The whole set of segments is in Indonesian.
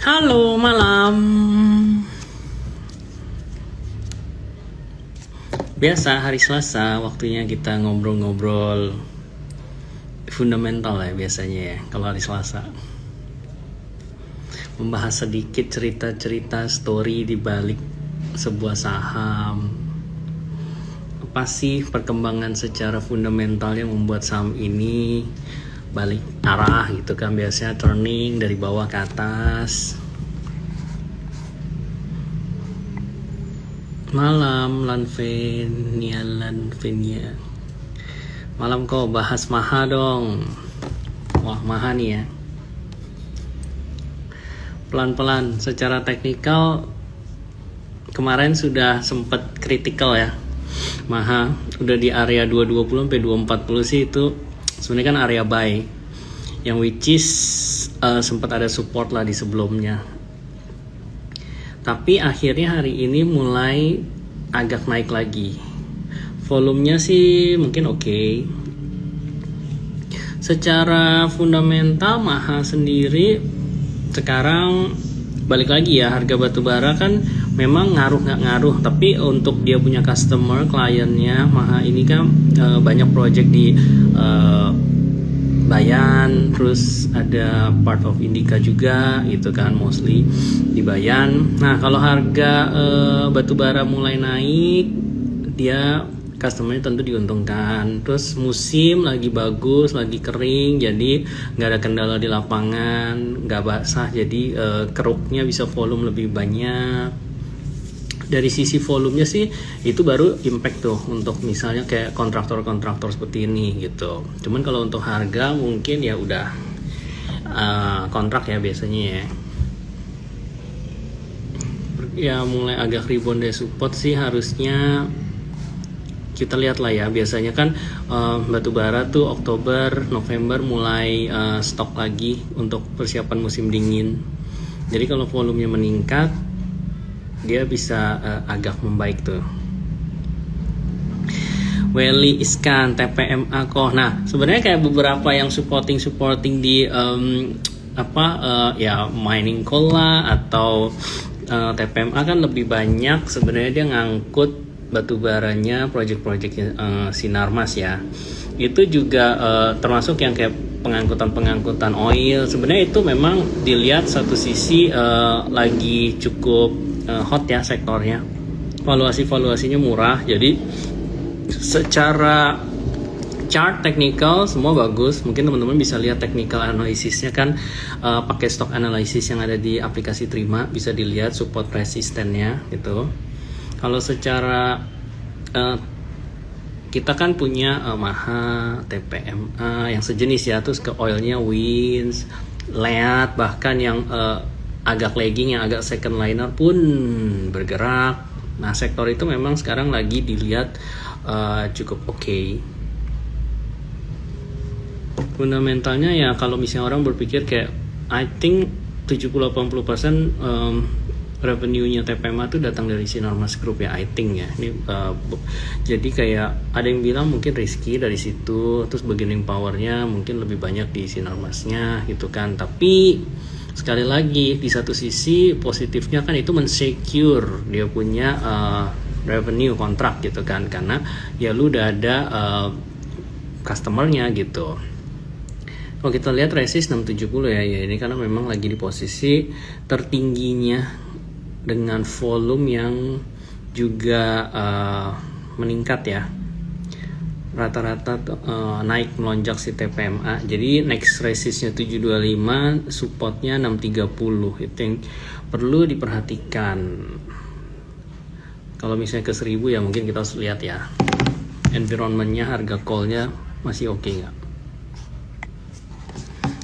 Halo malam. Biasa hari Selasa waktunya kita ngobrol-ngobrol fundamental ya biasanya ya kalau hari Selasa. Membahas sedikit cerita-cerita story di balik sebuah saham. Apa sih perkembangan secara fundamental yang membuat saham ini balik arah gitu kan, biasanya turning dari bawah ke atas. Malam Lanvenia. Malam kau bahas Maha dong. Wah Maha nih ya. Pelan-pelan secara teknikal kemarin sudah sempat kritikal ya. Maha udah di area 220 sampai 240 sih, itu sebenarnya kan area buy yang which is sempat ada support lah di sebelumnya. Tapi akhirnya hari ini mulai agak naik lagi. Volumenya sih mungkin oke. Secara fundamental Maha sendiri sekarang balik lagi ya, harga batubara kan memang ngaruh nggak ngaruh, tapi untuk dia punya customer, kliennya Maha ini kan banyak project di Bayan, terus ada part of Indica juga gitu kan, mostly di Bayan. Nah kalau harga batubara mulai naik, dia customernya tentu diuntungkan. Terus musim lagi bagus, lagi kering, jadi nggak ada kendala di lapangan, nggak basah, jadi keruknya bisa volume lebih banyak. Dari sisi volumenya sih itu baru impact tuh untuk misalnya kayak kontraktor-kontraktor seperti ini gitu. Cuman kalau untuk harga mungkin ya udah kontrak ya biasanya ya. Ya mulai agak rebound dari support sih harusnya. Kita lihat lah ya, biasanya kan batubara tuh Oktober, November mulai stok lagi untuk persiapan musim dingin. Jadi kalau volumenya meningkat, dia bisa agak membaik tuh. Welly Iskan, TPMA kok. Nah sebenarnya kayak beberapa yang supporting di ya mining coal lah atau TPMA kan lebih banyak sebenarnya dia ngangkut batubaranya project-project Sinarmas ya. Itu juga termasuk yang kayak pengangkutan oil. Sebenarnya itu memang dilihat satu sisi lagi cukup hot ya sektornya. Valuasinya murah. Jadi secara chart technical semua bagus. Mungkin teman-teman bisa lihat technical analysisnya kan, pakai stock analysis yang ada di aplikasi Trima, bisa dilihat support resistennya gitu. Kalau secara kita kan punya Maha, TPMA yang sejenis ya, terus ke oilnya Wins, Leat, bahkan yang agak lagging, yang agak second liner pun bergerak. Nah sektor itu memang sekarang lagi dilihat cukup oke. Fundamentalnya ya kalau misalnya orang berpikir kayak I think 70-80% revenue-nya TPMA itu datang dari Sinarmas Group ya, I think ya. Ini jadi kayak ada yang bilang mungkin risky dari situ, terus bargaining power-nya mungkin lebih banyak di Sinarmasnya gitu kan. Tapi sekali lagi di satu sisi positifnya kan itu mensecure dia punya revenue kontrak gitu kan, karena ya lu udah ada customernya gitu. Kalau kita lihat resist 670 ya ini karena memang lagi di posisi tertingginya dengan volume yang juga meningkat ya, rata-rata naik melonjak si TPMA. Jadi next resistnya 725, supportnya 630, itu yang perlu diperhatikan. Kalau misalnya ke 1000 ya mungkin kita harus lihat ya environmentnya, harga call-nya masih oke nggak.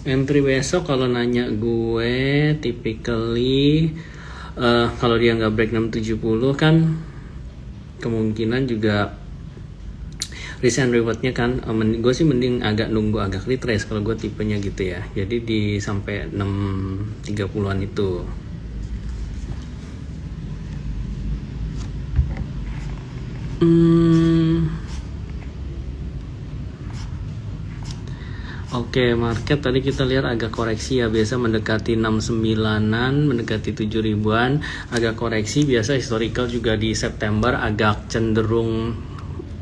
Entry besok kalau nanya gue typically kalau dia nggak break 670 kan kemungkinan juga risk and rewardnya kan gue sih mending agak nunggu agak retrace kalau gue tipenya gitu ya. Jadi di sampai 630-an itu. Oke, market tadi kita lihat agak koreksi ya, biasa mendekati 69-an, mendekati 7 ribuan, agak koreksi, biasa historical juga di September agak cenderung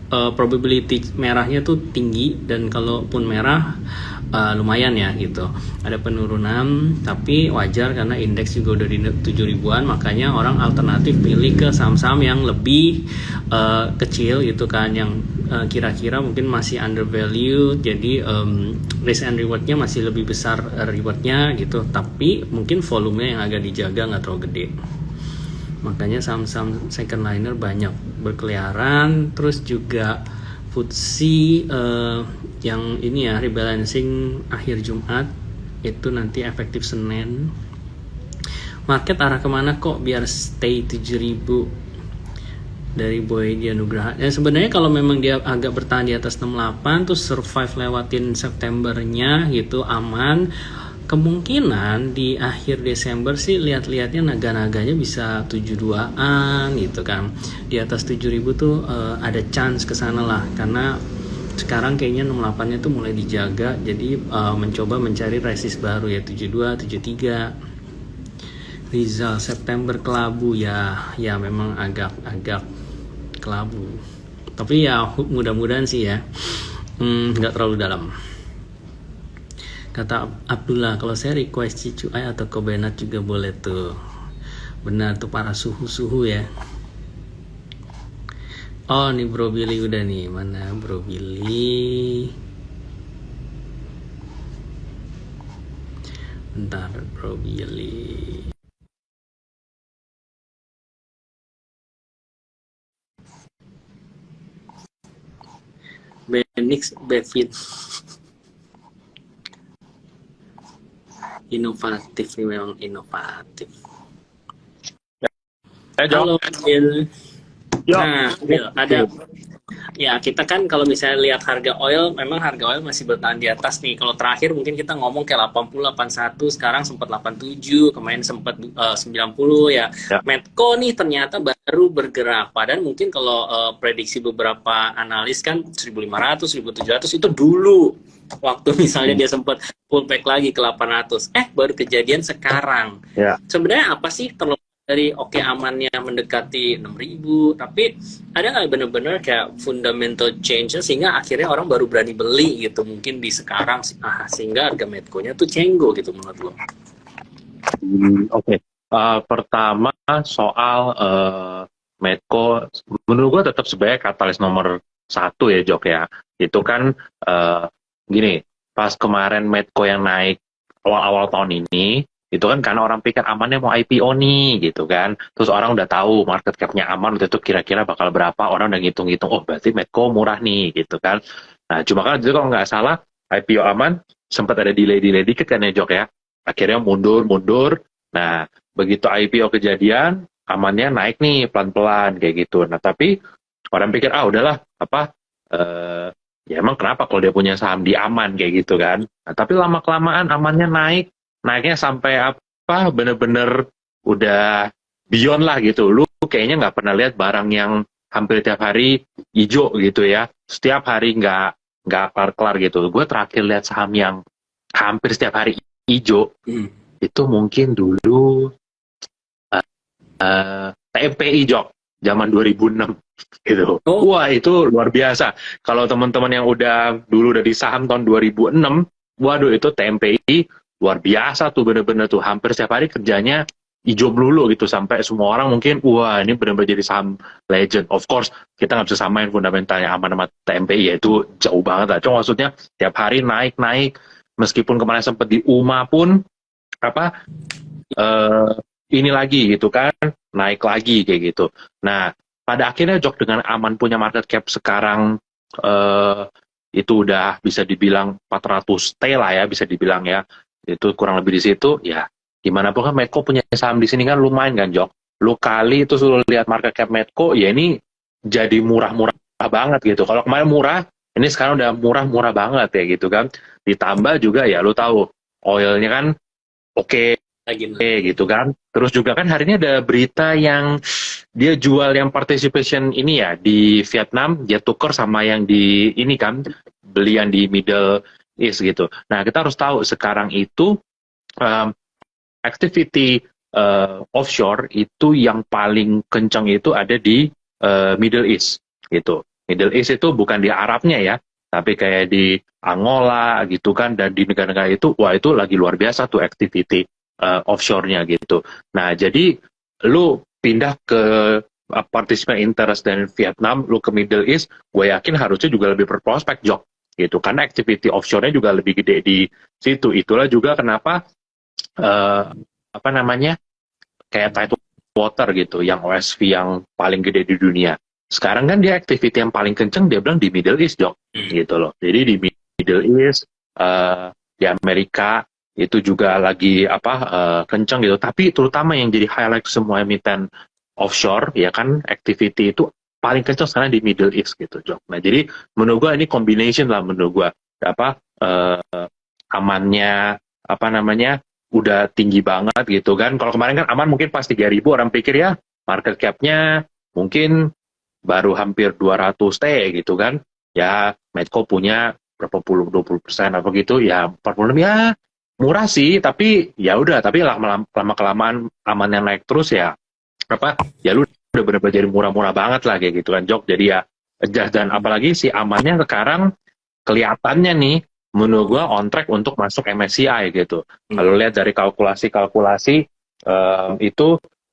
probability merahnya tuh tinggi, dan kalaupun merah lumayan ya gitu. Ada penurunan, tapi wajar karena indeks juga udah di 7 ribuan, makanya orang alternatif pilih ke saham-saham yang lebih kecil gitu kan, yang kira-kira mungkin masih undervalued, jadi risk and rewardnya masih lebih besar rewardnya gitu, tapi mungkin volumenya yang agak dijaga, nggak terlalu gede. Makanya saham-saham second liner banyak berkeliaran. Terus juga FTSE yang ini ya, rebalancing akhir Jumat, itu nanti efektif Senin. Market arah kemana kok biar stay 7000 dari Boy Dianugraha. Ya sebenarnya kalau memang dia agak bertahan di atas 68 terus survive lewatin Septembernya gitu aman, kemungkinan di akhir Desember sih lihat-lihatnya naga-naganya bisa 72-an gitu kan. Di atas 7000 tuh ada chance ke sana lah, karena sekarang kayaknya 68-nya tuh mulai dijaga, jadi mencoba mencari resist baru ya 72, 73. Rizal September kelabu ya memang agak kelabu, tapi ya mudah-mudahan sih ya nggak terlalu dalam. Kata Abdullah, kalau saya request Cicuai atau Kobenat juga boleh tuh. Benar tuh para suhu-suhu ya. Oh nih Bro Billy udah nih, mana Bro Billy? Bentar Bro Billy. Benix Bevit. Inovatif nih, memang inovatif. Halo Bill. Nah Bill, ada ya, kita kan kalau misalnya lihat harga oil, memang harga oil masih bertahan di atas nih. Kalau terakhir mungkin kita ngomong kayak 80, 81, sekarang sempat 87, kemarin sempat 90 ya. Medco nih ternyata baru bergerak. Padahal mungkin kalau prediksi beberapa analis kan 1500, 1700 itu dulu. Waktu misalnya dia sempat pullback lagi ke 800. Baru kejadian sekarang. Sebenarnya apa sih terlepas dari amannya mendekati 6000, tapi ada nggak bener-bener kayak fundamental change sehingga akhirnya orang baru berani beli gitu, mungkin di sekarang sehingga harga Medco-nya tuh cenggo gitu menurut lo? Oke. Pertama soal Medco, menurut gua tetap sebagai katalis nomor 1 ya Jok ya. Itu kan gini, pas kemarin Medco yang naik awal-awal tahun ini, itu kan karena orang pikir amannya mau IPO nih gitu kan, terus orang udah tahu market cap-nya aman waktu itu kira-kira bakal berapa, orang udah ngitung-ngitung, oh berarti Medco murah nih gitu kan. Nah cuma kan itu kalau nggak salah IPO aman, sempat ada delay dikit kan ya Jok ya, akhirnya mundur. Nah begitu IPO kejadian, amannya naik nih pelan-pelan kayak gitu. Nah tapi orang pikir udahlah ya emang kenapa kalau dia punya saham di aman kayak gitu kan. Nah tapi lama-kelamaan amannya naiknya sampai bener-bener udah beyond lah gitu. Lu kayaknya nggak pernah lihat barang yang hampir tiap hari hijau gitu ya, setiap hari nggak kelar-kelar gitu. Gue terakhir lihat saham yang hampir setiap hari hijau itu mungkin dulu TMPI Jok, zaman 2006 gitu. Wah itu luar biasa. Kalau teman-teman yang dulu udah di saham tahun 2006, waduh itu TMPI luar biasa tuh, bener-bener tuh hampir setiap hari kerjanya hijau melulu gitu, sampai semua orang mungkin wah ini bener-bener jadi saham legend. Of course kita nggak bisa samain fundamentalnya aman sama TMPI ya, itu jauh banget lah. Cuma maksudnya tiap hari naik, meskipun kemarin sempat di UMA pun ini lagi gitu kan, naik lagi kayak gitu. Nah pada akhirnya Jok, dengan aman punya market cap sekarang itu udah bisa dibilang 400 T lah ya, bisa dibilang ya, itu kurang lebih di situ ya. Gimana pun kan Medco punya saham di sini kan lumayan kan Jok. Lu kali itu suruh lihat market cap Medco ya, ini jadi murah-murah banget gitu. Kalau kemarin murah, ini sekarang udah murah-murah banget ya gitu kan. Ditambah juga ya lu tahu oilnya kan oke gitu kan. Terus juga kan hari ini ada berita yang dia jual yang participation ini ya di Vietnam, dia tuker sama yang di ini kan, beli yang di Middle East gitu. Nah, kita harus tahu sekarang itu um, activity offshore itu yang paling kencang itu ada di Middle East gitu. Middle East itu bukan di Arabnya ya, tapi kayak di Angola gitu kan, dan di negara-negara itu, wah itu lagi luar biasa tuh activity offshore-nya gitu. Nah, jadi lu pindah ke participant interest dari Vietnam, lu ke Middle East, gue yakin harusnya juga lebih berprospek, Jok. Gitu, karena activity offshore-nya juga lebih gede di situ. Itulah juga kenapa eh, apa namanya kayak Tidewater gitu, yang OSV yang paling gede di dunia. Sekarang kan dia activity yang paling kenceng dia bilang di Middle East, Jok, gitu loh. Jadi di Middle East, di Amerika itu juga lagi kenceng gitu. Tapi terutama yang jadi highlight semua emiten offshore ya kan, activity itu paling kenceng sekarang di Middle East gitu, Jok. Nah jadi menurut gua ini combination lah menurut gua amannya udah tinggi banget gitu kan. Kalau kemarin kan aman mungkin pas 3.000 orang pikir ya market cap-nya mungkin baru hampir 200 T gitu kan. Ya Medco punya berapa puluh 20% apa gitu ya 46 ya murah sih, tapi ya udah, tapi lama kelamaan amannya naik terus ya ya lu udah bener-bener jadi murah-murah banget lah kayak gitu kan, Jok. Jadi ya adjust, dan apalagi si amannya sekarang kelihatannya nih menurut gua on track untuk masuk MSCI gitu. Kalau lihat dari kalkulasi-kalkulasi itu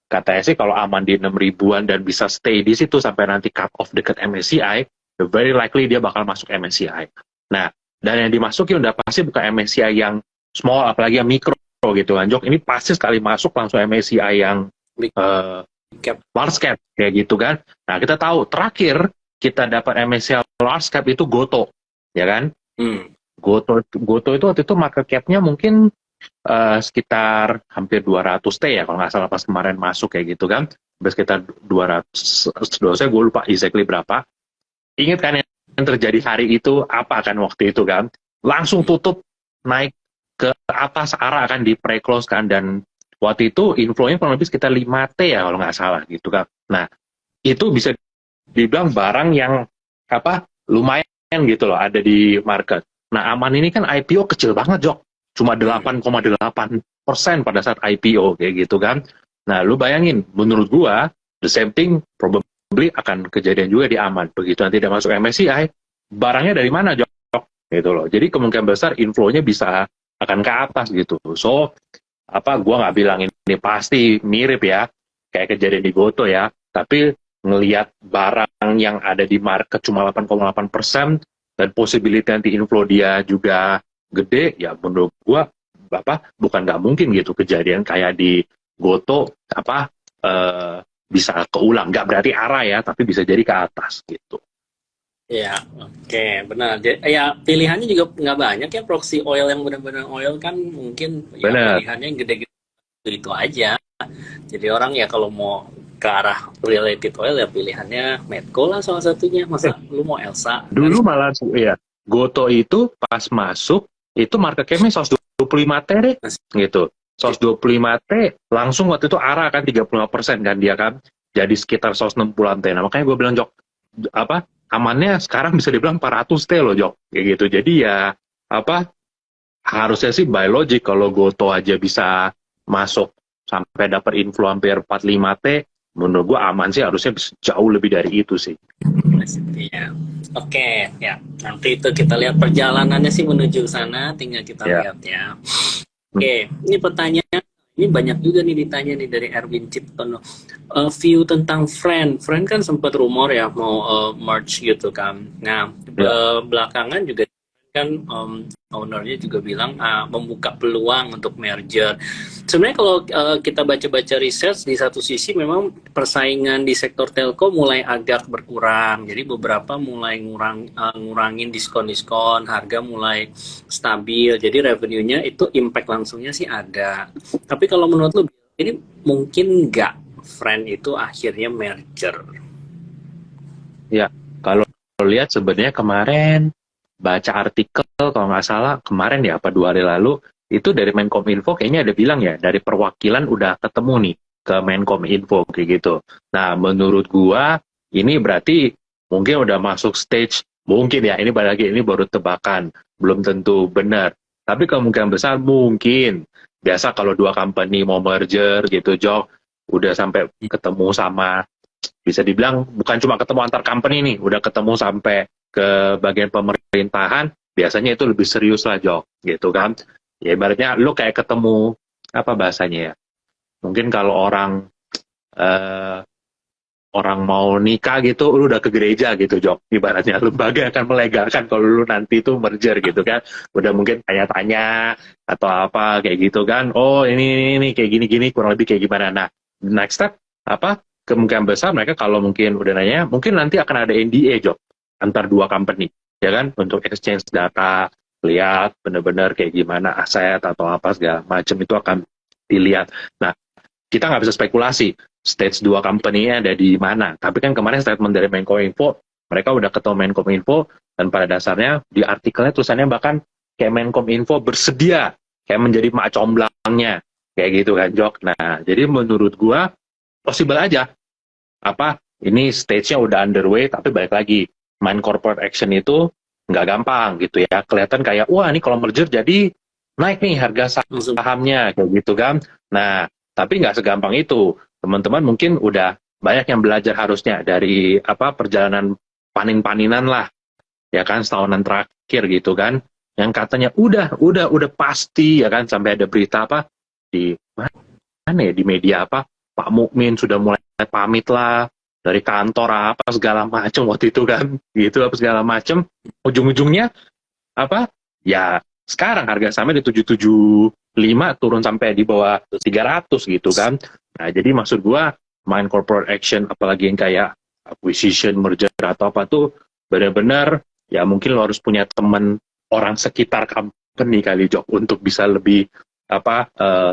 katanya sih kalau aman di 6.000-an dan bisa stay di situ sampai nanti cut off deket MSCI, very likely dia bakal masuk MSCI. Nah, dan yang dimasuki udah pasti bukan MSCI yang small, apalagi yang mikro gitu kan, Jok. Ini pasti sekali masuk langsung MSCI yang large cap kayak gitu kan. Nah, kita tahu terakhir kita dapat MSCI large cap itu Goto, ya kan? Goto itu waktu itu market cap-nya mungkin sekitar hampir 200 T ya kalau nggak salah pas kemarin masuk kayak gitu kan. Sekitar 200, saya gue lupa exactly berapa. Ingat kan yang terjadi hari itu apa kan waktu itu kan? Langsung tutup naik ke atas arah kan di pre-close kan, dan waktu itu inflow-nya kurang lebih sekitar 5 T ya kalau nggak salah gitu kan. Nah, itu bisa dibilang barang yang lumayan gitu loh ada di market. Nah, aman ini kan IPO kecil banget, Jok. Cuma 8,8% pada saat IPO kayak gitu kan. Nah, lu bayangin, menurut gua the same thing probably akan kejadian juga di aman. Begitu nanti dia masuk MSCI, barangnya dari mana, Jok? Gitu loh. Jadi kemungkinan besar inflow-nya bisa akan ke atas gitu. So, gua nggak bilang ini pasti mirip ya kayak kejadian di Goto ya, tapi ngelihat barang yang ada di market cuma 8,8% dan possibility nanti inflow dia juga gede, ya menurut gua bukan nggak mungkin gitu kejadian kayak di Goto bisa keulang. Nggak berarti arah ya, tapi bisa jadi ke atas gitu. Ya, oke, benar. Ya, pilihannya juga nggak banyak ya, proxy oil yang benar-benar oil kan mungkin ya Bener. pilihannya yang gede-gede itu aja. Jadi orang ya kalau mau ke arah related oil ya pilihannya Medco lah salah satunya. Masa lu mau Elsa? Dulu malah ya Goto itu pas masuk itu market cap-nya 125 T deh gitu. 125 T langsung waktu itu arah kan 35% kan dia kan. Jadi sekitar 160-an T. Nah, makanya gue bilang, Jok, amannya sekarang bisa dibilang 400 T loh, Jok. Kayak gitu. Jadi ya harusnya sih by logic kalau Goto aja bisa masuk sampai dapat inflow hampir 45 T, menurut gue aman sih harusnya bisa jauh lebih dari itu sih. Ya. Oke, ya. Nanti itu kita lihat perjalanannya sih menuju sana, tinggal kita lihat ya. Oke, ini pertanyaan ini banyak juga nih ditanya nih dari Erwin Ciptono. View tentang Friend kan sempat rumor ya mau merge gitu kan. Nah, belakangan juga kan ownernya juga bilang membuka peluang untuk merger. Sebenarnya kalau kita baca-baca research, di satu sisi memang persaingan di sektor telco mulai agak berkurang. Jadi beberapa mulai ngurangin diskon-diskon, harga mulai stabil. Jadi revenue-nya itu impact langsungnya sih ada. Tapi kalau menurut lu ini mungkin nggak Friend itu akhirnya merger? Ya, kalau lihat sebenarnya kemarin baca artikel kalau nggak salah kemarin ya 2 hari lalu itu dari Menkominfo kayaknya ada bilang ya dari perwakilan udah ketemu nih ke Menkominfo kayak gitu. Nah menurut gua ini berarti mungkin udah masuk stage Mungkin ya, ini balik lagi, ini baru tebakan, belum tentu benar. Tapi kemungkinan besar mungkin. Biasa kalau dua company mau merger gitu, Jok, udah sampai ketemu sama, bisa dibilang bukan cuma ketemu antar company nih, udah ketemu sampai ke bagian pemerintahan, biasanya itu lebih serius lah, Jok, gitu kan. Ya ibaratnya lu kayak ketemu, apa bahasanya ya, mungkin kalau eh, orang mau nikah gitu, lu udah ke gereja gitu, Jok. Ibaratnya lembaga akan melegalkan kalau lu nanti itu merger gitu kan. Udah mungkin tanya-tanya atau apa kayak gitu kan. Oh ini kayak gini-gini, kurang lebih kayak gimana. Nah, next step apa? Kemungkinan besar mereka kalau mungkin udah nanya, mungkin nanti akan ada NDA, Jok, antar dua company, ya kan, untuk exchange data, lihat benar-benar kayak gimana aset atau apa segala macam itu akan dilihat. Nah, kita nggak bisa spekulasi stage 2 company-nya ada di mana. Tapi kan kemarin statement dari Menkominfo, mereka udah ketemu Menkominfo, dan pada dasarnya di artikelnya tulisannya bahkan kayak Menkominfo bersedia kayak menjadi mak comblangnya, kayak gitu kan, Jok. Nah, jadi menurut gua possible aja. Apa, ini stage-nya udah underway, tapi balik lagi, main corporate action itu nggak gampang gitu ya. Kelihatan kayak, wah ini kalau merger jadi naik nih harga sahamnya, kayak gitu kan. Nah, tapi nggak segampang itu. Teman-teman mungkin udah banyak yang belajar harusnya dari apa perjalanan panin-paninan lah, ya kan, setahunan terakhir gitu kan. Yang katanya udah pasti ya kan, sampai ada berita apa di mana ya, di media apa, Pak Mukmin sudah mulai pamit lah dari kantor apa segala macam waktu itu kan, gitu apa segala macam. Ujung-ujungnya apa? Ya sekarang harga sahamnya di 775 turun sampai di bawah 300 gitu kan. Nah, jadi maksud gua main corporate action apalagi yang kayak acquisition, merger atau apa tuh benar-benar ya mungkin lo harus punya teman orang sekitar company kali, Jok, untuk bisa lebih apa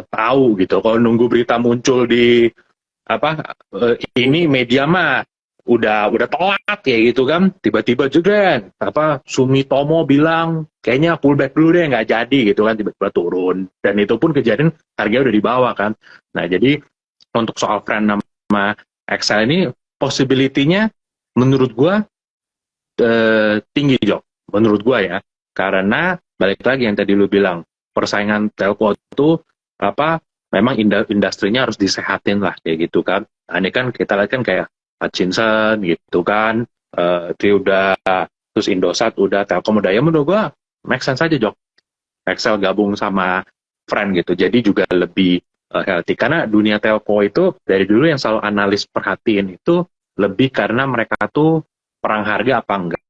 tahu gitu. Kalau nunggu berita muncul di apa ini media mah udah telat kayak gitu kan, tiba-tiba juga apa Sumitomo bilang kayaknya pullback dulu deh, nggak jadi gitu kan, tiba-tiba turun, dan itu pun kejadian harganya udah di bawah kan. Nah, jadi untuk soal friend nama Excel ini possibility-nya menurut gua tinggi, Jok, menurut gua ya, karena balik lagi yang tadi lu bilang, persaingan telco itu apa, memang industrinya harus disehatin lah kayak gitu kan. Nah, ini kan kita lihat kan kayak Hutchinson gitu kan, dia udah, terus Indosat udah, Telkom udah, ya menurut gua make sense aja, Jok, Excel gabung sama Friend gitu, jadi juga lebih healthy, karena dunia telco itu dari dulu yang selalu analis perhatiin itu lebih karena mereka tuh perang harga apa enggak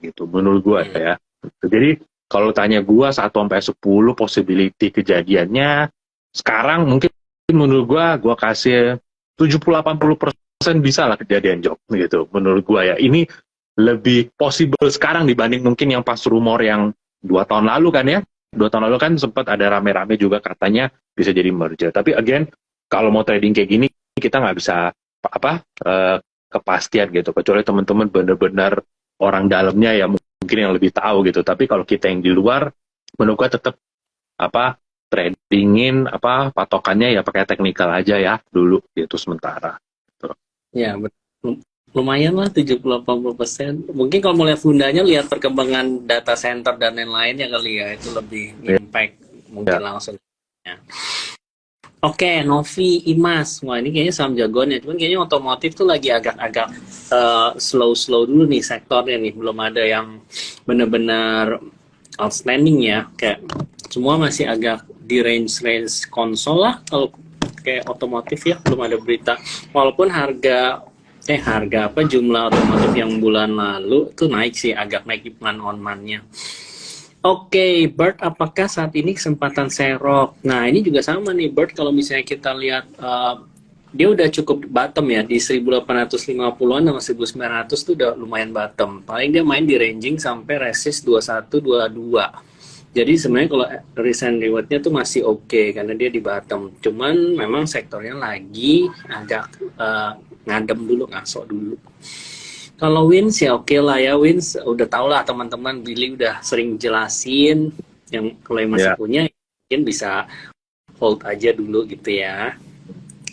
gitu menurut gua ya. Jadi kalau tanya gua 1 sampai 10 possibility kejadiannya sekarang, mungkin menurut gua kasih 70-80% bisa lah kejadian, Jok, gitu menurut gua ya. Ini lebih possible sekarang dibanding mungkin yang pas rumor yang 2 tahun lalu kan ya. 2 tahun lalu kan sempat ada rame-rame juga katanya bisa jadi merger. Tapi again, kalau mau trading kayak gini kita nggak bisa apa kepastian gitu, kecuali teman-teman benar-benar orang dalamnya ya mungkin yang lebih tahu gitu. Tapi kalau kita yang di luar, menurut gua tetap apa tradingin apa patokannya ya pakai teknikal aja ya dulu gitu sementara. Ya, lumayan lah 70-80%. Mungkin kalau mau lihat fundanya, lihat perkembangan data center dan lain-lainnya kali ya, itu lebih impact mungkin langsung. Ya. Oke, Novi, Imas, wah ini kayaknya saham jagoan ya. Cuman kayaknya otomotif tuh lagi agak-agak slow-slow dulu nih sektornya nih, belum ada yang benar-benar outstanding ya. Kayak semua masih agak di range konsol lah kalau kayak otomotif ya, belum ada berita. Walaupun harga apa jumlah otomotif yang bulan lalu tuh naik sih, agak naik month on month-nya. Oke, Bert, apakah saat ini kesempatan serok? Nah, ini juga sama nih, Bert, kalau misalnya kita lihat dia udah cukup bottom ya, di 1850-an sama 1900 tuh udah lumayan bottom. Paling dia main di ranging sampai resist 21-22. Jadi sebenarnya kalau recent reward-nya tuh masih oke, karena dia di bottom. Cuman memang sektornya lagi agak ngadem dulu, ngasok dulu. Kalau Wins ya oke lah ya, Wins udah tau lah teman-teman, Billy udah sering jelasin, yang kalau yang masih punya mungkin bisa hold aja dulu gitu ya.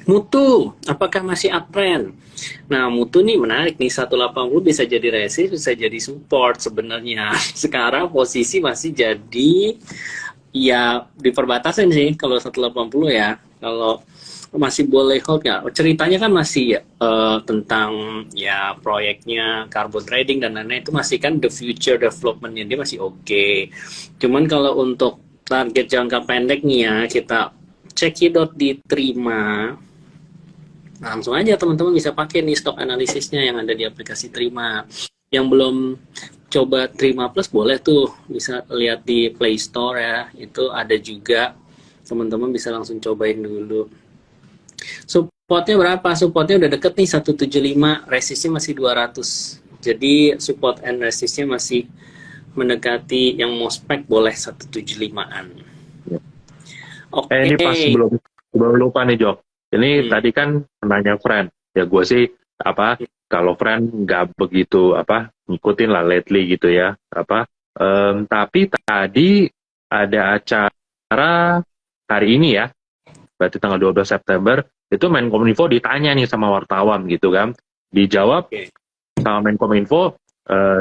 Mutu, apakah masih uptrend? Nah, Mutu nih menarik nih, 180 bisa jadi resist, bisa jadi support sebenarnya. Sekarang posisi masih jadi ya di perbatasan sih kalau 180 ya. Kalau masih boleh hold nggak? Ceritanya kan masih ya, tentang ya proyeknya carbon trading dan lain-lain itu masih kan the future development-nya dia masih oke. Cuman kalau untuk target jangka pendek nih ya kita cekidot diterima. Nah, langsung aja teman-teman bisa pakai nih stok analisisnya yang ada di aplikasi Terima. Yang belum coba Terima Plus boleh tuh bisa lihat di Play Store ya. Itu ada juga. Teman-teman bisa langsung cobain dulu. Supportnya berapa? Supportnya udah deket nih 175, resistnya masih 200. Jadi support and resistnya masih mendekati yang mau spek boleh 175-an. Ini pas Oke. sebelum lupa nih Jok. Ini Hmm. tadi kan nanya friend. Ya gue sih apa kalau friend nggak begitu apa ngikutin lah lately gitu ya apa. Tapi tadi ada acara hari ini ya, berarti tanggal 12 September itu Menkominfo ditanya nih sama wartawan gitu kan. Dijawab Oke. sama Menkominfo,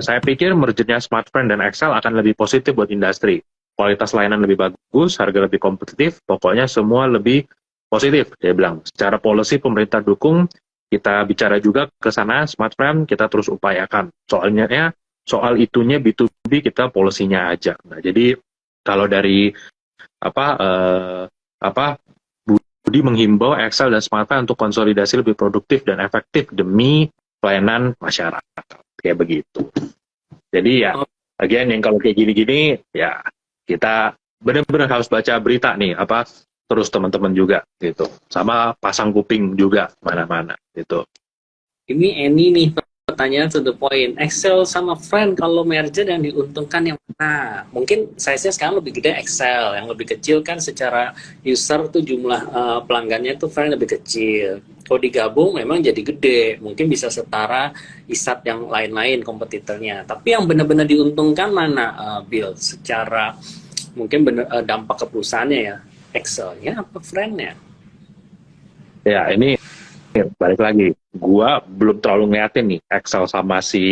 saya pikir mergernya Smartfren dan Excel akan lebih positif buat industri. Kualitas layanan lebih bagus, harga lebih kompetitif, pokoknya semua lebih positif, dia bilang. Secara policy pemerintah dukung, kita bicara juga ke sana, Smartfren kita terus upayakan. Soal itunya B2B kita polisinya aja. Nah, jadi kalau dari apa apa Budi menghimbau Excel dan Smartfren untuk konsolidasi lebih produktif dan efektif demi pelayanan masyarakat kayak begitu. Jadi ya, again yang kalau kayak gini-gini ya kita benar-benar harus baca berita nih apa terus teman-teman juga gitu, sama pasang kuping juga mana-mana gitu. Ini nih pertanyaan to the point. Excel sama Friend kalau merger yang diuntungkan yang mana? Mungkin size-nya sekarang lebih gede Excel, yang lebih kecil kan secara user tuh jumlah pelanggannya tuh Friend lebih kecil. Kalau digabung memang jadi gede, mungkin bisa setara ISAT yang lain-lain kompetitornya. Tapi yang benar-benar diuntungkan mana, Bill? Secara mungkin benar dampak ke perusahaannya ya, Excel-nya apa Friend-nya? Ya ini balik lagi, gua belum terlalu ngeliatin nih Excel sama si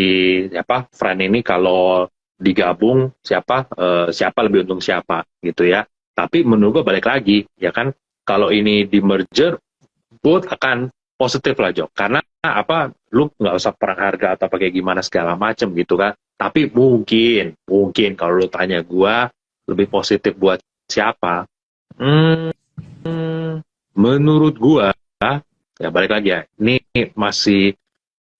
siapa friend ini kalau digabung siapa lebih untung siapa gitu ya. Tapi menurut gua balik lagi ya kan, kalau ini di merger both akan positif lah Jok, karena apa lu nggak usah perang harga atau pakai gimana segala macem gitu kan. Tapi mungkin kalau lu tanya gua lebih positif buat siapa, hmm, menurut gua ya balik lagi ya, ini masih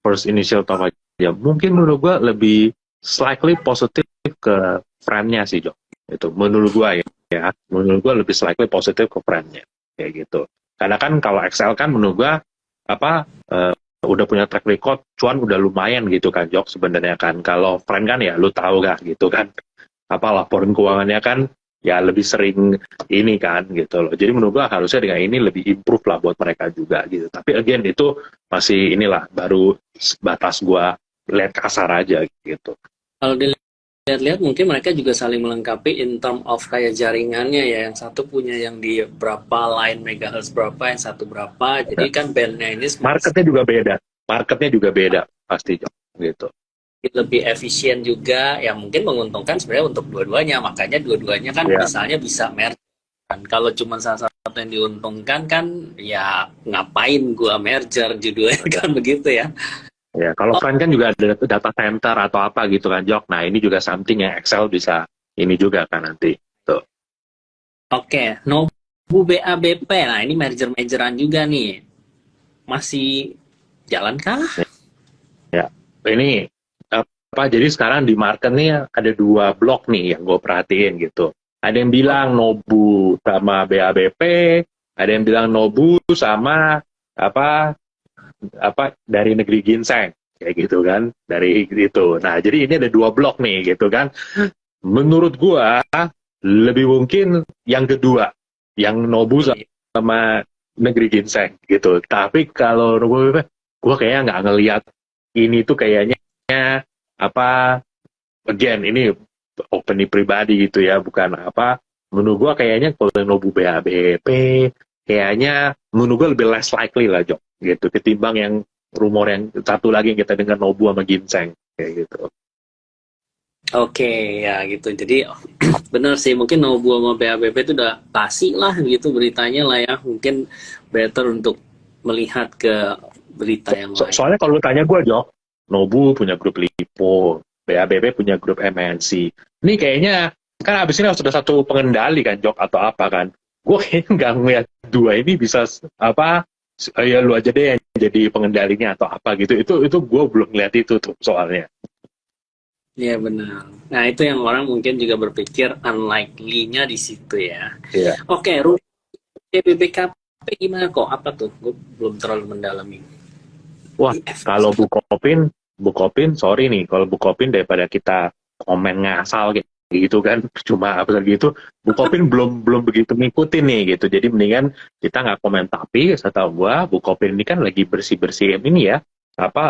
first initial talk aja. Mungkin menurut gua lebih slightly positif ke friend-nya sih, Jo. Itu menurut gua ya. Menurut gua lebih slightly positif ke friend-nya. Kayak gitu. Karena kan kalau Excel kan menurut gua apa udah punya track record, cuan udah lumayan gitu kan, Jok sebenarnya kan. Kalau friend kan ya lu tahu gak gitu kan. Apa laporan keuangannya kan ya lebih sering ini kan gitu loh. Jadi menurut gua harusnya dengan ini lebih improve lah buat mereka juga gitu. Tapi again itu masih inilah baru batas gua lihat kasar aja gitu. Kalau dilihat-lihat mungkin mereka juga saling melengkapi in term of kayak jaringannya ya. Yang satu punya yang di berapa line megahertz berapa, yang satu berapa. Jadi Ya. kan bandnya ini Marketnya juga beda. Marketnya juga beda pasti gitu. lebih efisien juga. Ya mungkin menguntungkan sebenarnya untuk dua-duanya. Makanya dua-duanya kan Ya, misalnya bisa merge. Kan kalau cuma salah satu yang diuntungkan kan ya ngapain gua merger judulnya kan begitu ya. ya. Kalau Oh, Friend kan juga ada data center atau apa gitu kan, Jok. Nah ini juga something yang Excel bisa ini juga kan nanti. Tuh. oke. Nobu BABP. Nah ini merger-mergeran juga nih. Masih jalan kah? Ya, ini apa? Jadi sekarang di market nih ada dua blok nih yang gue perhatiin gitu. Ada yang bilang Nobu sama BABP, ada yang bilang Nobu sama apa dari negeri ginseng kayak gitu kan, dari itu. Nah, jadi ini ada dua blok nih gitu kan. Menurut gua lebih mungkin yang kedua, yang Nobu sama negeri ginseng gitu. Tapi kalau gua kayaknya nggak ngelihat ini tuh kayaknya apa again ini opini pribadi gitu ya, bukan apa menurut gua kayaknya kalau Nobu BABP kayaknya menurut gue lebih less likely lah Jok gitu ketimbang yang rumor yang satu lagi yang kita dengar Nobu sama Ginseng kayak gitu. Oke, ya gitu. Jadi bener sih, mungkin Nobu sama BABP itu udah pasti lah gitu beritanya lah ya. Mungkin better untuk melihat ke berita yang lain. Soalnya kalau lu tanya gue Jok, Nobu punya grup Lipo, BABP punya grup MNC. Ini kayaknya kan abis ini harus ada satu pengendali kan Jok atau apa kan. Gue kayaknya nggak ngeliat dua ini bisa apa ya lu aja deh yang jadi pengendalinya atau apa gitu. Itu gue belum ngeliat itu tuh soalnya. Iya benar. Nah itu yang orang mungkin juga berpikir unlikely-nya di situ ya. Iya. Oke, BPKP gimana kok? Apa tuh? Gue belum terlalu mendalami. Wah, kalau Bukopin, sorry nih, kalau Bukopin daripada kita komen ngasal gitu kan, cuma apa gitu, Bukopin belum begitu ngikutin nih gitu. Jadi mendingan kita nggak komen, tapi setahu gua Bukopin ini kan lagi bersih-bersih ini ya, apa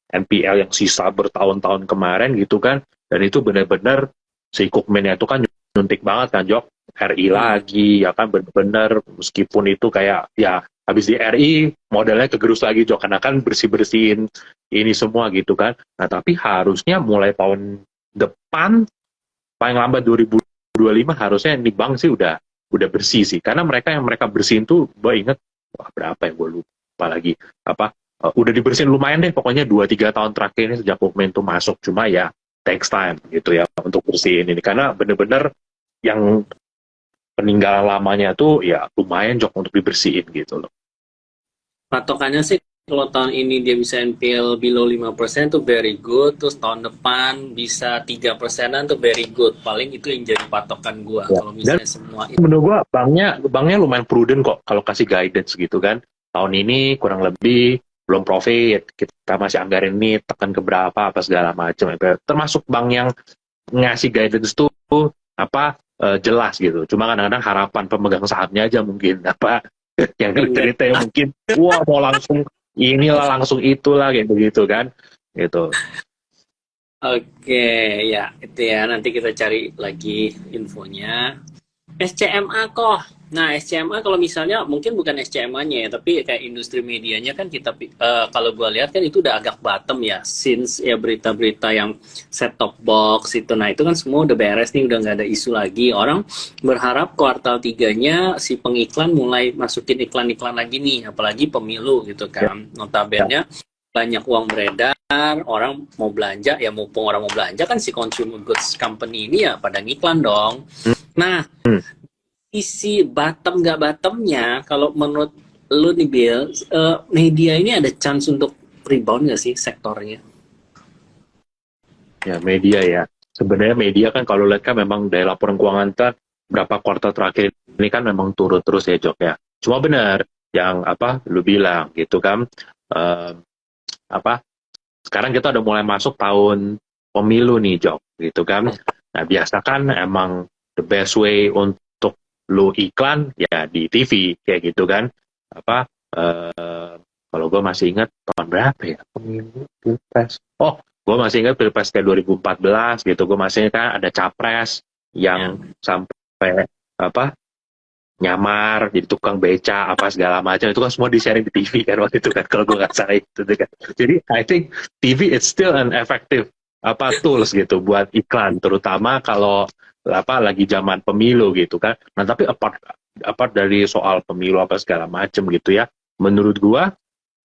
NPL yang sisa bertahun-tahun kemarin gitu kan, dan itu benar-benar si Kukminnya itu kan nyuntik banget kan Jok, RI lagi ya kan benar-benar meskipun itu kayak ya habis di RI modalnya kegerus lagi Jok karena kan bersih-bersihin ini semua gitu kan. Nah tapi harusnya mulai tahun depan paling lambat 2025 harusnya ini bank sih udah bersih sih karena mereka bersihin tuh gue inget wah berapa ya gue lupa lagi apa udah dibersihin lumayan deh pokoknya 2-3 tahun terakhir ini sejak Pokmen tuh masuk cuma ya takes time gitu ya untuk bersihin ini karena bener-bener yang peninggalan lamanya tuh ya lumayan Jok untuk dibersihin gitu loh. Patokannya sih kalau tahun ini dia bisa NPL below 5% tuh very good, terus tahun depan bisa 3%-an tuh very good. Paling itu yang jadi patokan gua Ya. kalau Dan misalnya semua itu. menurut gua banknya lumayan prudent kok kalau kasih guidance gitu kan. Tahun ini kurang lebih belum profit, kita masih anggarin ini tekan ke berapa apa segala macam. Termasuk bank yang ngasih guidance tuh apa jelas gitu. Cuma kadang-kadang harapan pemegang sahamnya aja mungkin apa yang cerita yang mungkin wah mau langsung inilah langsung itulah kayak begitu kan gitu. Oke, ya itu ya. Nanti kita cari lagi infonya. SCMA kok. Nah, SCMA kalau misalnya mungkin bukan SCMA-nya ya, tapi kayak industri medianya kan kita kalau gua lihat kan itu udah agak bottom ya, since ya berita-berita yang set top box itu. Nah, itu kan semua udah beres nih, udah nggak ada isu lagi. Orang berharap kuartal 3-nya si pengiklan mulai masukin iklan-iklan lagi nih, apalagi pemilu gitu kan. Notabene banyak uang beredar, orang mau belanja, ya mumpung orang mau belanja kan si consumer goods company ini ya pada ngiklan dong. Nah, isi bottom nggak bottomnya, kalau menurut lu nih Bill, media ini ada chance untuk rebound nggak sih sektornya? Ya media ya sebenarnya media kan kalau lihat kan memang dari laporan keuangan kan berapa kuartal terakhir ini kan memang turun terus ya Jok ya cuma benar yang apa lu bilang gitu kan apa sekarang kita udah mulai masuk tahun pemilu nih Jok gitu kan nah biasa kan emang the best way untuk lu iklan ya di TV kayak gitu kan apa kalau gue masih ingat tahun berapa ya pemilu pilpres gue masih ingat pilpres kayak 2014 gitu gue masih ingat kan ada capres yang sampai apa nyamar jadi tukang beca apa segala macam itu kan semua di sharing di TV kan waktu itu kan kalau gue nggak salah itu kan jadi I think TV it's still an effective apa tools gitu buat iklan terutama kalau apa lagi zaman pemilu gitu kan nah tapi apart dari soal pemilu apa segala macam gitu ya menurut gue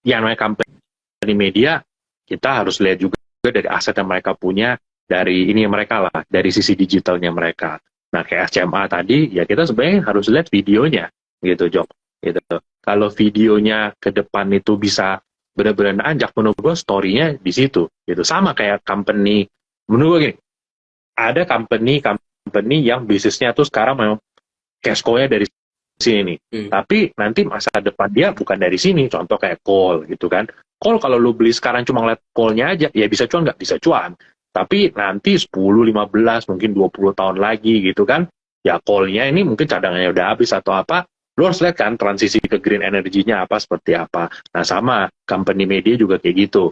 yang namanya company media kita harus lihat juga dari aset yang mereka punya dari ini mereka lah dari sisi digitalnya mereka nah kayak SCMA tadi ya kita sebenarnya harus lihat videonya gitu Jok gitu kalau videonya ke depan itu bisa benar-benar anjak menurut gue story-nya di situ gitu sama kayak company menurut gue gini ada company yang bisnisnya tuh sekarang memang cash flow-nya dari sini nih. Tapi nanti masa depan dia bukan dari sini. Contoh kayak call gitu kan. Call kalau lu beli sekarang cuma ngeliat call-nya aja, ya bisa cuan nggak? Bisa cuan. Tapi nanti 10, 15, mungkin 20 tahun lagi gitu kan. Ya call-nya ini mungkin cadangannya udah habis atau apa. Lu harus lihat kan transisi ke green energy-nya apa, seperti apa. Nah sama, company media juga kayak gitu.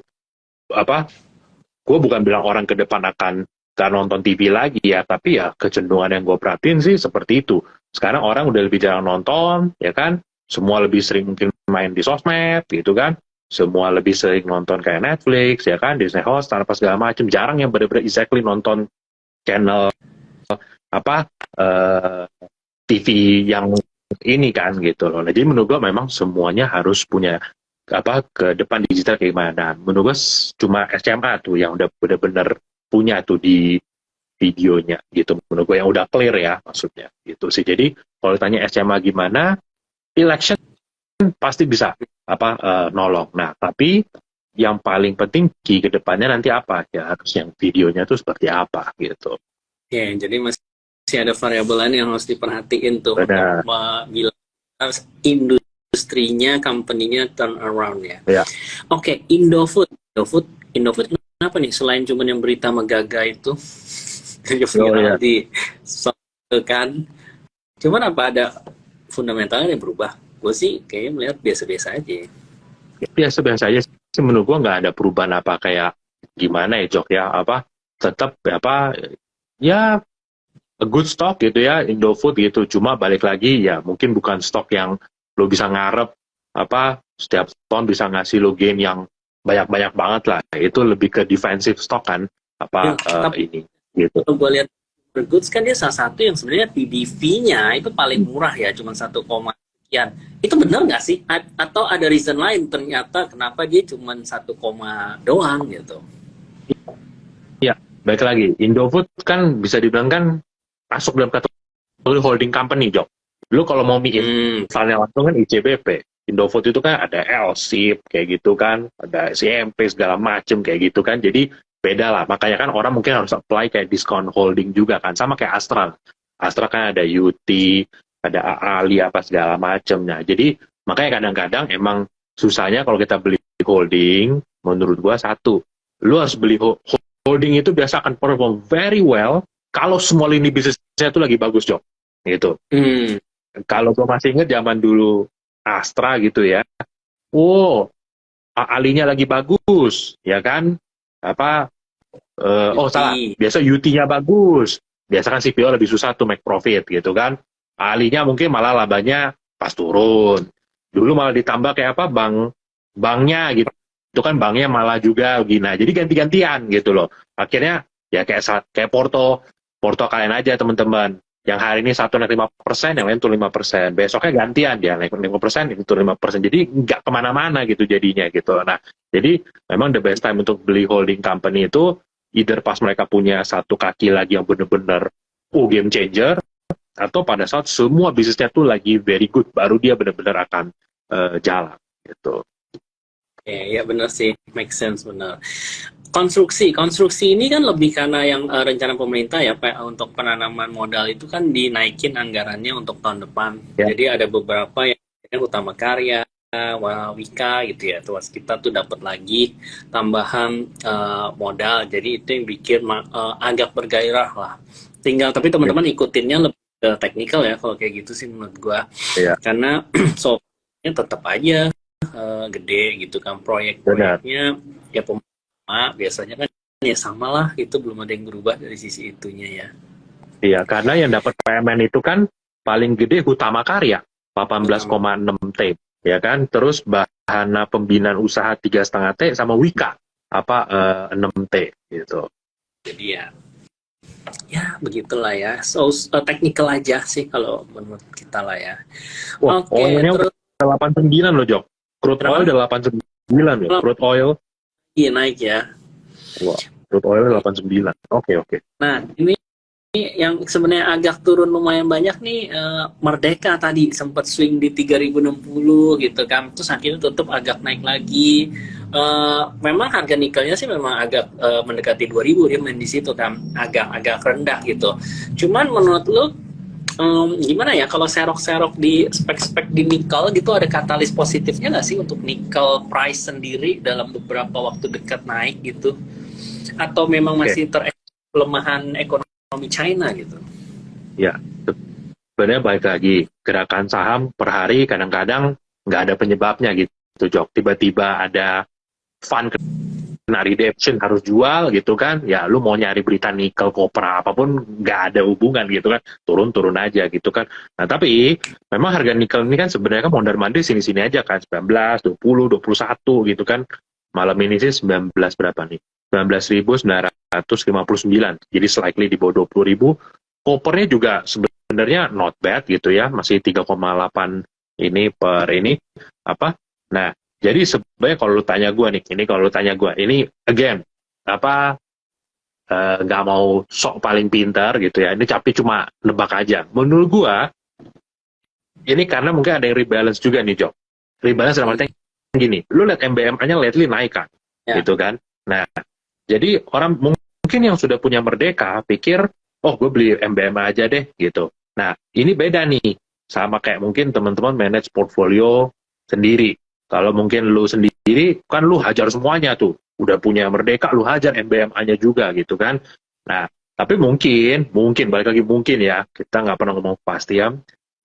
Apa, gue bukan bilang orang ke depan akan gak nonton TV lagi ya, tapi ya kecenderungan yang gue perhatiin sih seperti itu. Sekarang orang udah lebih jarang nonton, ya kan? semua lebih sering mungkin main di sosmed gitu kan, semua lebih sering nonton kayak Netflix ya kan, Disney Hotstar apa segala macam, jarang yang benar-benar exactly nonton channel apa TV yang ini kan gitu loh. Nah, jadi menurut gue memang semuanya harus punya apa ke depan digital kayak gimana. Menurut gue cuma SMA tuh yang udah benar-benar punya tuh di videonya gitu. Menurut gue yang udah clear ya maksudnya gitu sih. Jadi kalau ditanya SMA gimana, election pasti bisa apa nolong. Nah, tapi yang paling penting ke depannya nanti apa ya, harus yang videonya tuh seperti apa gitu. Ya, jadi masih ada variabel lain yang harus diperhatiin tuh Benar. untuk bilang industrinya, company-nya turn around ya. Ya. Oke, Indofood kenapa nih selain cuma yang berita Magaga itu yang viral di kan? Cuman apa ada fundamentalnya yang berubah? Gue sih kayaknya melihat biasa-biasa aja. Biasa-biasa aja sih, menurut gue nggak ada perubahan apa kayak gimana ya Jok ya, apa tetap apa ya a good stock gitu ya Indofood gitu, cuma balik lagi ya mungkin bukan stok yang lo bisa ngarep apa setiap tahun bisa ngasih lo gain yang banyak-banyak banget lah, itu lebih ke defensive stock kan apa ini gitu. Kalau gue lihat Goods kan dia salah satu yang sebenarnya PBV-nya itu paling murah ya, cuma 1, sekian. Itu benar nggak sih? Atau ada reason lain ternyata kenapa dia cuma 1, doang gitu? Ya, baik lagi Indofood kan bisa dibilang kan masuk dalam kategori holding company, Jok. Lu kalau mau misalnya langsung kan ICBP, Indofood itu kan ada LSIP kayak gitu kan, ada SMP segala macem kayak gitu kan, jadi beda lah. Makanya kan orang mungkin harus apply kayak diskon holding juga kan, sama kayak Astra. Astra kan ada UT, ada Ali apa segala macemnya. Jadi makanya kadang-kadang emang susahnya kalau kita beli holding, menurut gua satu, lu harus beli holding itu biasa akan perform very well kalau semua lini bisnisnya itu lagi bagus, Jok. Gitu. Kalau gue masih inget zaman dulu Astra gitu ya, alinya lagi bagus, ya kan? Apa? Salah. Biasa UT-nya bagus. Biasa kan CPO lebih susah tuh make profit gitu kan. Alinya mungkin malah labanya pas turun. Dulu malah ditambah kayak apa? Banknya gitu. Itu kan banknya malah juga gini. Nah, jadi ganti-gantian gitu loh. Akhirnya ya kayak Porto kalian aja teman-teman. Yang hari ini satu naik 5%, yang lain turun 5%. Besoknya gantian dia naik 5%, itu turun 5%. Jadi nggak kemana-mana gitu jadinya gitu. Nah, jadi memang the best time untuk beli holding company itu either pas mereka punya satu kaki lagi yang bener-bener game changer, atau pada saat semua bisnisnya tuh lagi very good, baru dia bener-bener akan jalan gitu. Ya benar sih, make sense benar. Konstruksi ini kan lebih karena yang rencana pemerintah ya Pak, untuk penanaman modal itu kan dinaikin anggarannya untuk tahun depan. Jadi ada beberapa yang utama karya, Wika gitu ya, terus kita tuh dapat lagi tambahan modal. Jadi itu yang bikin agak bergairah lah. Tinggal tapi teman-teman ikutinnya lebih teknikal ya kalau kayak gitu sih menurut gua. Karena soalnya tetap aja gede gitu kan proyek-proyeknya ya biasanya kan ya sama lah, itu belum ada yang berubah dari sisi itunya ya. Iya, karena yang dapat PMN itu kan paling gede Hutama Karya 18,6 T, ya kan? Terus Bahana Pembinaan Usaha 3,5 T sama Wika 6 T gitu. Jadi ya begitulah ya. So technical aja sih kalau menurut kita lah ya. Oilnya udah 89 loh, Jok. Crude oil udah 89 loh. Crude oil iya naik ya. Wah, crude oil 89. Oke. Nah, ini yang sebenarnya agak turun lumayan banyak nih, Merdeka tadi sempat swing di 3060 gitu kan. Terus akhirnya tutup agak naik lagi. Memang harga nikelnya sih memang agak mendekati 2000, dia main di situ kan. Agak rendah gitu. Cuman menurut lu gimana ya kalau serok-serok di spek-spek di nikel gitu, ada katalis positifnya nggak sih untuk nikel price sendiri dalam beberapa waktu dekat naik gitu, atau memang masih pelemahan ekonomi China gitu? Ya, sebenarnya balik lagi, gerakan saham per hari kadang-kadang nggak ada penyebabnya gitu, Jok. Tiba-tiba ada fund kena redemption harus jual gitu kan, ya lu mau nyari berita nikel, kopra, apapun nggak ada hubungan gitu kan, turun-turun aja gitu kan. Nah tapi memang harga nikel ini kan sebenarnya kan mondar-mandir sini-sini aja kan, 19, 20, 21 gitu kan. Malam ini sih 19 berapa nih? 19.959, jadi slightly di bawah 20.000. Kopernya juga sebenarnya not bad gitu ya, masih 3,8 ini per ini apa. Nah, jadi sebenarnya kalau lu tanya gue nih, ini again apa nggak mau sok paling pintar gitu ya. Ini tapi cuma nebak aja. Menurut gue ini karena mungkin ada yang rebalance juga nih, Jok. Rebalance dalam artinya gini, lu lihat MBMA-nya lately naik kan, gitu kan. Nah, jadi orang mungkin yang sudah punya Merdeka pikir, oh gue beli MBMA aja deh gitu. Nah, ini beda nih, sama kayak mungkin teman-teman manage portfolio sendiri. Kalau mungkin lu sendiri, kan lu hajar semuanya tuh. Udah punya Merdeka, lu hajar MBMA-nya juga gitu kan. Nah, tapi mungkin, balik lagi mungkin ya, kita nggak pernah ngomong pasti ya,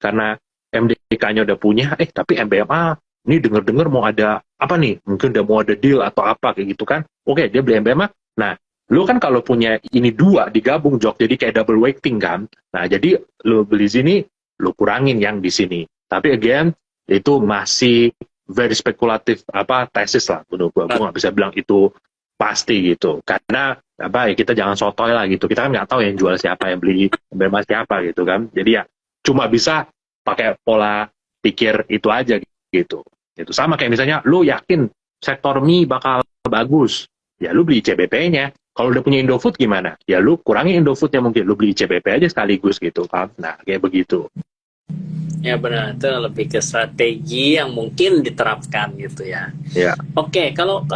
karena MDK-nya udah punya, tapi MBMA ini denger-denger mau ada apa nih, mungkin udah mau ada deal atau apa kayak gitu kan. Oke, dia beli MBMA. Nah, lu kan kalau punya ini dua digabung, Jok, jadi kayak double weighting kan. Nah, jadi lu beli sini, lu kurangin yang di sini. Tapi again, itu masih very spekulatif tesis lah menurut gua. Gua nggak bisa bilang itu pasti gitu. Karena apa ya, kita jangan sotoy lah gitu. Kita kan nggak tahu yang jual siapa, yang beli MBMA siapa gitu kan. Jadi ya cuma bisa pakai pola pikir itu aja gitu. Itu sama kayak misalnya lu yakin sektor mie bakal bagus, ya lu beli CBP-nya. Kalau udah punya Indofood gimana? Ya lu kurangi Indofood-nya, mungkin lu beli CBP aja sekaligus gitu kan. Nah, kayak begitu. Ya benar, itu lebih ke strategi yang mungkin diterapkan gitu ya. Ya. Oke, kalau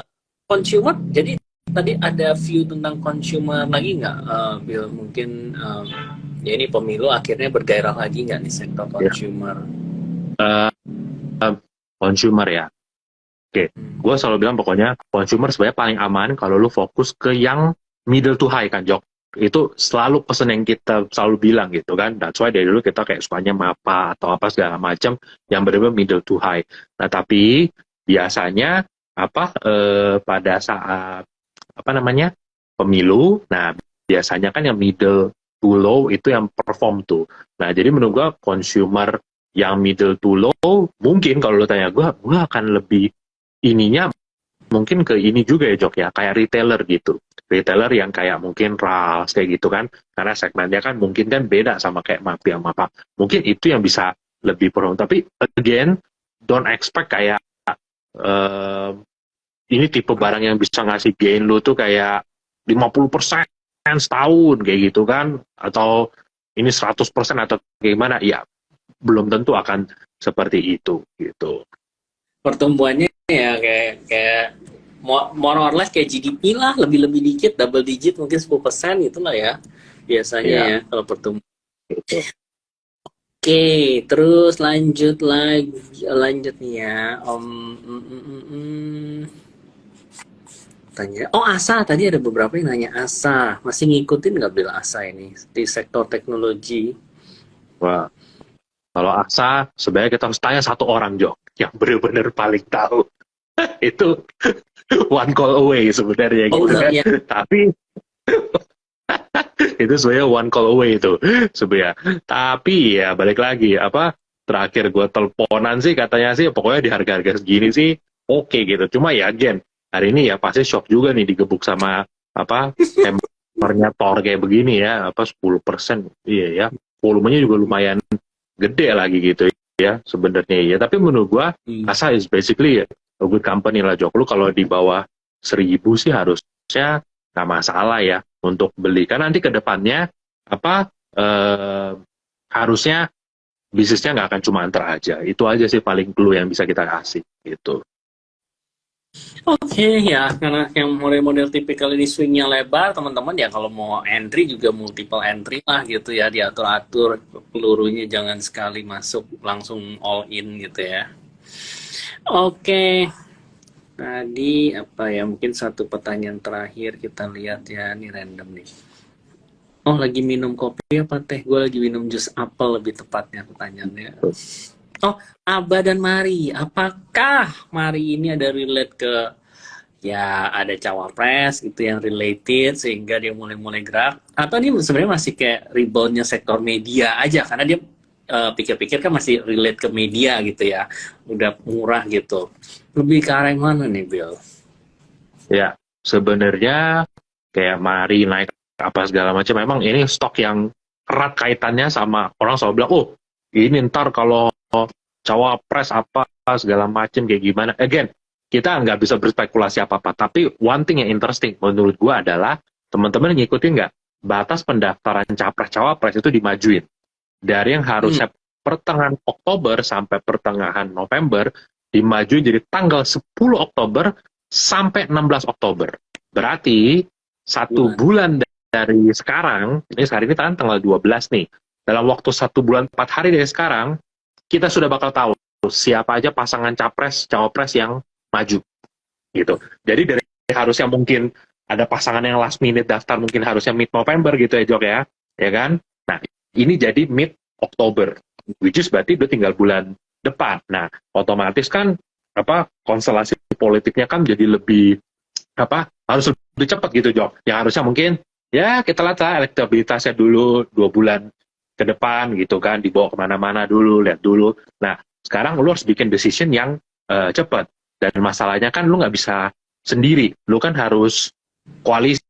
consumer, jadi tadi ada view tentang consumer lagi nggak, Bill? Mungkin ya ini pemilu akhirnya bergairah lagi nggak nih sektor consumer? Consumer ya. Oke, gue selalu bilang pokoknya consumer sebenarnya paling aman kalau lu fokus ke yang middle to high kan, Jok. Itu selalu pesan yang kita selalu bilang gitu kan. That's why dari dulu kita kayak sukanya Mapa atau apa segala macam yang benar-benar middle to high. Nah, tapi biasanya pada saat pemilu, nah biasanya kan yang middle to low itu yang perform tuh. Nah, jadi menurut gue consumer yang middle to low, mungkin kalau lu tanya gue akan lebih ininya mungkin ke ini juga ya, Jok ya, kayak retailer gitu. Retailer yang kayak mungkin RAS kayak gitu kan, karena segmennya kan mungkin kan beda sama kayak Mapi sama apa. Mungkin itu yang bisa lebih perform. Tapi again, don't expect kayak ini tipe barang yang bisa ngasih gain lu tuh kayak 50% setahun kayak gitu kan, atau ini 100% atau gimana, ya belum tentu akan seperti itu gitu. Pertumbuhannya ya kayak more or less kayak GDP lah, lebih dikit, double digit mungkin 10% itulah ya biasanya ya kalau pertumbuhan. Oke, terus lanjut nih ya, tanya. Oh, Asa, tadi ada beberapa yang nanya Asa. Masih ngikutin nggak Bill Asa ini di sektor teknologi? Wah, kalau Asa sebenarnya kita harus tanya satu orang, Jok, yang benar-benar paling tahu. Itu one call away sebenarnya gitu kan. Ya. Tapi itu sebenarnya one call away itu sebenarnya. Tapi ya balik lagi terakhir gue teleponan sih katanya sih pokoknya di harga-harga segini sih oke gitu. Cuma ya again hari ini ya pasti shock juga nih digebuk sama hammernya Thor kayak begini ya 10%. Iya ya, volumenya juga lumayan gede lagi gitu ya sebenarnya ya. Tapi menurut gue Asa is basically a good company lah, Jok. Lu kalau di bawah 1.000 sih harusnya nggak masalah ya untuk beli. Karena nanti ke depannya harusnya bisnisnya nggak akan cuma antar aja. Itu aja sih paling clue yang bisa kita kasih gitu. Oke, ya, karena yang model-model tipikal ini swingnya lebar, teman-teman ya kalau mau entry juga multiple entry lah gitu ya, diatur-atur pelurunya, jangan sekali masuk langsung all in gitu ya. Oke, tadi mungkin satu pertanyaan terakhir kita lihat ya, ini random nih. Oh, lagi minum kopi apa teh? Gue lagi minum jus apel lebih tepatnya pertanyaannya. Oh, Aba dan Mari, apakah Mari ini ada relate ke ya ada cawapres gitu yang related sehingga dia mulai-mulai gerak, atau dia sebenarnya masih kayak reboundnya sektor media aja karena dia pikir-pikir kan masih relate ke media gitu ya, udah murah gitu. Lebih ke arah yang mana nih, Bill? Ya, sebenarnya kayak mari naik apa segala macam. Memang ini stok yang erat kaitannya sama orang selalu bilang, oh ini ntar kalau cawapres apa segala macam kayak gimana. Again, kita nggak bisa berspekulasi apa-apa. Tapi one thing yang interesting menurut gua adalah teman-teman ngikutin nggak batas pendaftaran capres cawapres itu dimajuin dari yang Hmm, harusnya pertengahan Oktober sampai pertengahan November dimajuin jadi tanggal 10 Oktober sampai 16 Oktober. Berarti satu bulan. bulan dari sekarang, ini hari ini tanggal 12 nih, dalam waktu 1 bulan 4 hari dari sekarang, kita sudah bakal tahu siapa aja pasangan capres, cawapres yang maju gitu. Jadi dari harusnya mungkin ada pasangan yang last minute daftar mungkin harusnya mid November gitu ya Jok ya kan? Nah ini jadi mid Oktober, which is berarti udah tinggal bulan depan. Nah otomatis kan apa konstelasi politiknya kan jadi lebih apa harus lebih cepat gitu Jok. Yang harusnya mungkin ya kita lihat lah elektabilitasnya dulu 2 bulan ke depan gitu kan dibawa kemana-mana dulu lihat dulu. Nah sekarang lu harus bikin decision yang cepat. Dan masalahnya kan lu nggak bisa sendiri, lu kan harus koalisi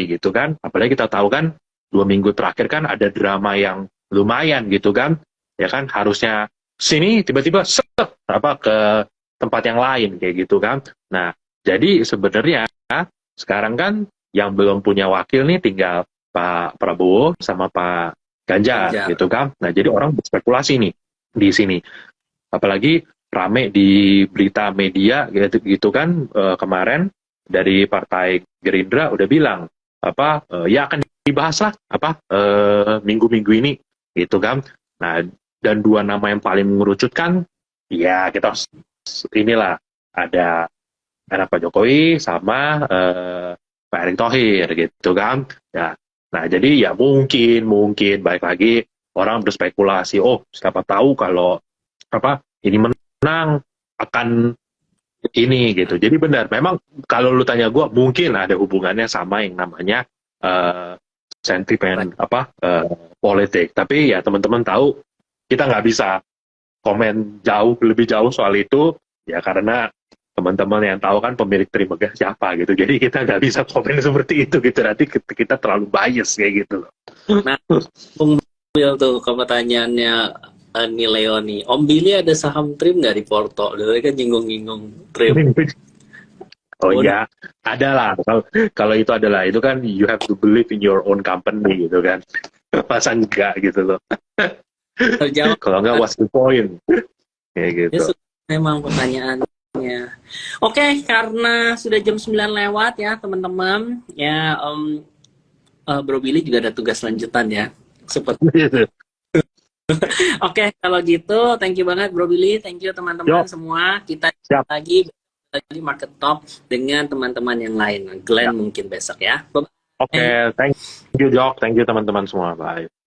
gitu kan. Apalagi kita tahu kan 2 minggu terakhir kan ada drama yang lumayan gitu kan, ya kan harusnya sini tiba-tiba set apa ke tempat yang lain kayak gitu kan. Nah jadi sebenarnya sekarang kan yang belum punya wakil nih tinggal Pak Prabowo sama Pak Ganjar Ganjar. gitu kan. Nah jadi orang berspekulasi nih di sini apalagi rame di berita media gitu, gitu kan kemarin dari Partai Gerindra udah bilang apa ya akan dibahas lah apa minggu-minggu ini gitu kan. Nah dan dua nama yang paling mengerucutkan ya kita inilah ada anak Pak Jokowi sama Pak Erick Thohir gitu kan. Ya, nah jadi ya mungkin baik lagi orang berspekulasi oh siapa tahu kalau apa ini menang akan ini gitu. Jadi benar, memang kalau lu tanya gue mungkin ada hubungannya sama yang namanya uh, sentimen apa politik. Tapi ya teman-teman tahu kita nggak bisa komen jauh lebih jauh soal itu ya karena teman-teman yang tahu kan pemilik Trimegah siapa gitu. Jadi kita nggak bisa komen seperti itu gitu. Nanti kita terlalu bias kayak gitu loh. Nah, Bung Bill tuh ke pertanyaannya nih Leoni. Om Billy ada saham Trim nggak di Porto? Dari kan nyinggung-nyinggung Trim. Oh Udah ya, ada lah. Kalau itu adalah itu kan you have to believe in your own company gitu kan. Masa enggak gitu loh. terjawab. Kalau enggak what's the point? Kayak Ya, gitu. memang pertanyaannya. Oke, karena sudah jam 9 lewat ya teman-teman. Ya, Bro Billy juga ada tugas lanjutan ya. Seperti. Gitu. Oke, kalau gitu, thank you banget Bro Billy, thank you Yo, teman-teman semua. Kita siap. lagi Market Talk dengan teman-teman yang lain. Ya. Glenn mungkin besok ya. Oke, Bye. thank you Jok, thank you teman-teman semua. Bye.